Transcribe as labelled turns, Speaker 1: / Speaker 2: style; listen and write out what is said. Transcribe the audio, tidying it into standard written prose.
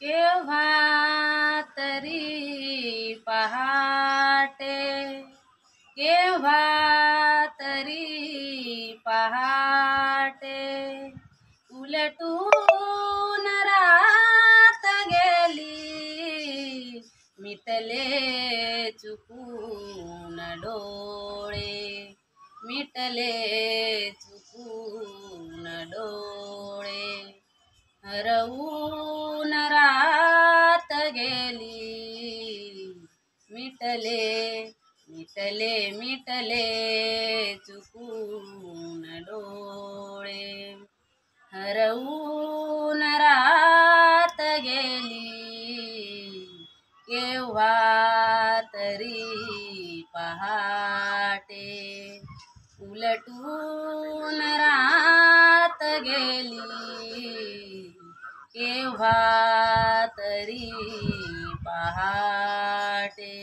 Speaker 1: केव्हा तरी पहाटे, केव्हा तरी पहाटे, उलटून रात गेली, मिटले चुकून डोळे, मिटले चुकून डोळे, हरवून रात गेली, मिटले मिटले मिटले चुकून डोळे, हरवून रात गेली, केव्हा तरी पहाटे, उलटून रात गेली, केव्हा तरी पहाटे।